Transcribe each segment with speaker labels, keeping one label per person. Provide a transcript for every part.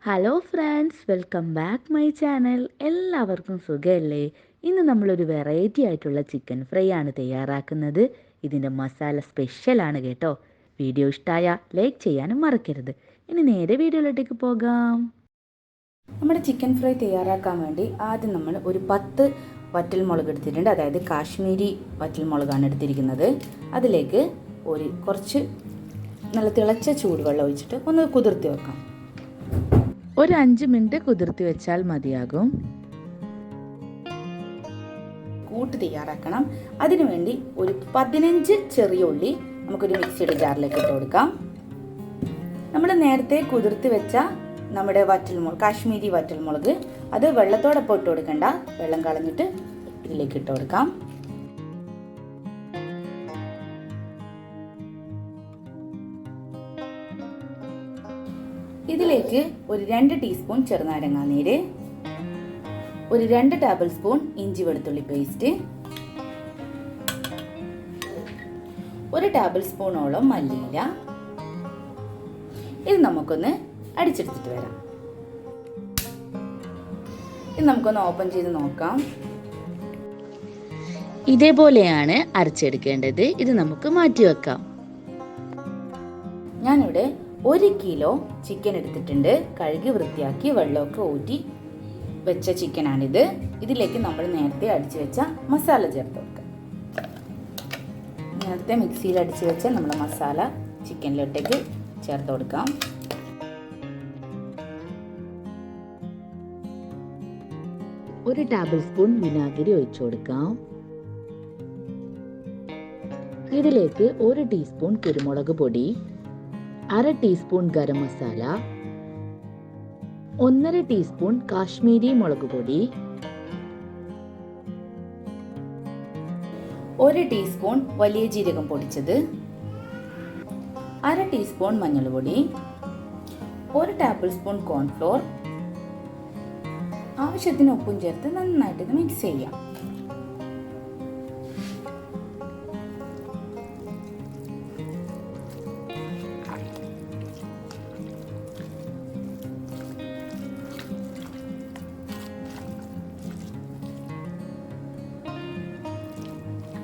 Speaker 1: Hello friends, welcome back my channel. എല്ലാവർക്കും സുഖമല്ലേ? ഇന്ന് നമ്മളൊരു വെറൈറ്റി ആയിട്ടുള്ള ചിക്കൻ ഫ്രൈ ആണ് തയ്യാറാക്കുന്നത്. ഇതിൻ്റെ മസാല സ്പെഷ്യലാണ് കേട്ടോ. വീഡിയോ ഇഷ്ടമായ ലൈക്ക് ചെയ്യാനും മറക്കരുത്. ഇനി നേരെ വീഡിയോയിലോട്ടേക്ക് പോകാം.
Speaker 2: നമ്മുടെ ചിക്കൻ ഫ്രൈ തയ്യാറാക്കാൻ വേണ്ടി ആദ്യം നമ്മൾ ഒരു 10 വറ്റൽമുളക് എടുത്തിട്ടുണ്ട്. അതായത് കാശ്മീരി വറ്റൽമുളകാണ് എടുത്തിരിക്കുന്നത്. അതിലേക്ക് കുറച്ച് നല്ല തിളച്ച ചൂടുവെള്ളം ഒഴിച്ചിട്ട് ഒന്ന് കുതിർത്തി വെക്കാം.
Speaker 1: ഒരു 5 മിനിറ്റ് കുതിർത്തി വെച്ചാൽ മതിയാകും.
Speaker 2: കൂട്ട് തയ്യാറാക്കണം. അതിനുവേണ്ടി ഒരു 15 ചെറിയ ഉള്ളി നമുക്കൊരു മിക്സിയുടെ ജാറിലേക്ക് ഇട്ട് കൊടുക്കാം. നമ്മൾ നേരത്തെ കുതിർത്തി വെച്ച നമ്മുടെ വറ്റൽമുളക്, കാശ്മീരി വറ്റൽമുളക്, അത് വെള്ളത്തോടൊപ്പം ഇട്ട് കൊടുക്കണ്ട, വെള്ളം കളഞ്ഞിട്ട് ഇതിലേക്ക് ഇട്ട് കൊടുക്കാം. ഇതിലേക്ക് ഒരു 2 ടീസ്പൂൺ ചെറുനാരങ്ങാ നീര്, ഒരു 2 ടേബിൾ സ്പൂൺ ഇഞ്ചി വെളുത്തുള്ളി പേസ്റ്റ്, 1 ടേബിൾ സ്പൂണോളം മല്ലിയില. ഇത് നമുക്കൊന്ന് അടിച്ചെടുത്തിട്ട് വരാം. ഇത് നമുക്കൊന്ന് ഓപ്പൺ ചെയ്ത് നോക്കാം.
Speaker 1: ഇതേപോലെയാണ് അരച്ചെടുക്കേണ്ടത്. ഇത് നമുക്ക് മാറ്റി വെക്കാം.
Speaker 2: ഞാനിവിടെ 1 കിലോ ചിക്കൻ എടുത്തിട്ടുണ്ട്. കഴുകി വൃത്തിയാക്കി വെള്ളമൊക്കെ ഊറ്റി വെച്ച ചിക്കനാണിത്. ഇതിലേക്ക് നമ്മൾ നേരത്തെ അടിച്ചു വെച്ച മസാല ചേർത്ത് വെക്കാം. നേരത്തെ മിക്സിയിൽ അടിച്ചു വെച്ച നമ്മുടെ മസാല ചിക്കനിലോട്ടേക്ക് ചേർത്ത് കൊടുക്കാം.
Speaker 1: ഒരു ടേബിൾ സ്പൂൺ വിനാഗിരി ഒഴിച്ചു കൊടുക്കാം. ഇതിലേക്ക് 1 ടീസ്പൂൺ കുരുമുളക് പൊടി, 1/2 ടീസ്പൂൺ ഗരം മസാല, 1/2 ടീസ്പൂൺ കാശ്മീരി മുളക് പൊടി,
Speaker 2: 1 ടീസ്പൂൺ വലിയ ജീരകം പൊടിച്ചത്, 1/2 ടീസ്പൂൺ മഞ്ഞൾപ്പൊടി, 1 ടേബിൾ സ്പൂൺ കോൺഫ്ലോർ, ആവശ്യത്തിന് ഉപ്പും ചേർത്ത് നന്നായിട്ട് ഇത് മിക്സ് ചെയ്യാം.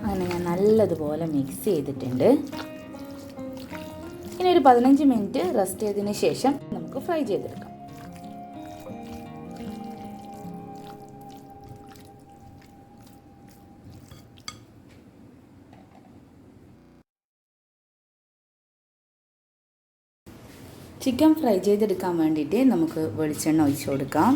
Speaker 2: അങ്ങനെ ഞാൻ നല്ലതുപോലെ മിക്സ് ചെയ്തിട്ടുണ്ട്. ഇനി ഒരു 15 മിനിറ്റ് റെസ്റ്റ് ചെയ്തതിന് ശേഷം നമുക്ക് ഫ്രൈ ചെയ്തെടുക്കാം. ചിക്കൻ ഫ്രൈ ചെയ്തെടുക്കാൻ വേണ്ടിയിട്ട് നമുക്ക് വെളിച്ചെണ്ണ ഒഴിച്ചു കൊടുക്കാം.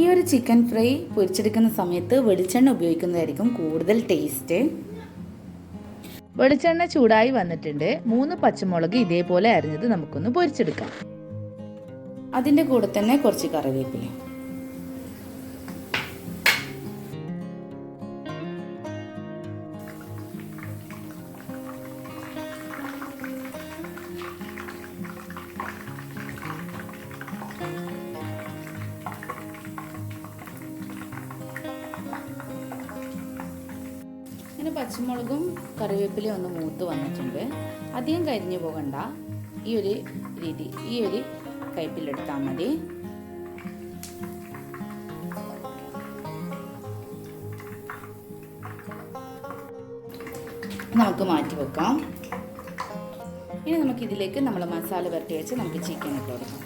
Speaker 2: ഈ ഒരു ചിക്കൻ ഫ്രൈ പൊരിച്ചെടുക്കുന്ന സമയത്ത് വെളിച്ചെണ്ണ ഉപയോഗിക്കുന്നതായിരിക്കും കൂടുതൽ ടേസ്റ്റ്.
Speaker 1: വെളിച്ചെണ്ണ ചൂടായി വന്നിട്ടുണ്ട്. 3 പച്ചമുളക് ഇതേപോലെ അരിഞ്ഞത് നമുക്കൊന്ന് പൊരിച്ചെടുക്കാം.
Speaker 2: അതിൻ്റെ കൂടെ തന്നെ കുറച്ച് കറിവേപ്പില. പച്ചമുളകും കറിവേപ്പിലയും ഒന്ന് മൂത്ത് വന്നിട്ടുണ്ട്. അധികം കരിഞ്ഞു പോകണ്ട. ഈ ഒരു കയ്പിലെടുത്താൽ മതി. നമുക്ക് മാറ്റി വെക്കാം. ഇനി നമുക്ക് ഇതിലേക്ക് നമ്മൾ മസാല പുരട്ടി വെച്ച് നമുക്ക് ചിക്കൻ ഇട്ട് കൊടുക്കാം.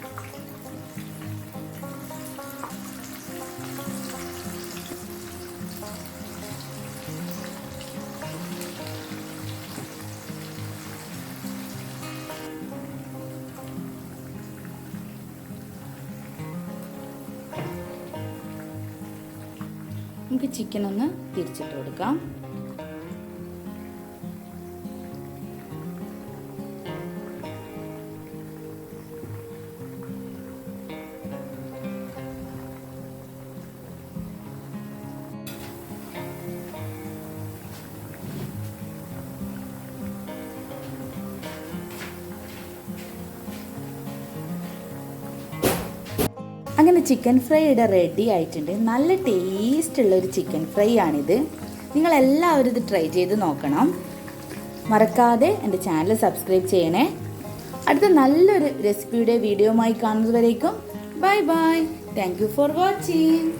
Speaker 2: നമുക്ക് ചിക്കൻ ഒന്ന് തിരിച്ചിട്ട് കൊടുക്കാം. അങ്ങനെ ചിക്കൻ ഫ്രൈ ഇവിടെ റെഡി ആയിട്ടുണ്ട്. നല്ല ടേസ്റ്റ് ഉള്ള ഒരു ചിക്കൻ ഫ്രൈ ആണിത്. നിങ്ങളെല്ലാവരും ഇത് ട്രൈ ചെയ്ത് നോക്കണം. മറക്കാതെ എൻ്റെ ചാനൽ സബ്സ്ക്രൈബ് ചെയ്യണേ. അടുത്ത നല്ലൊരു റെസിപ്പിയുടെ വീഡിയോയുമായി കാണുന്നതുവരേക്കും bye bye. Thank you for watching.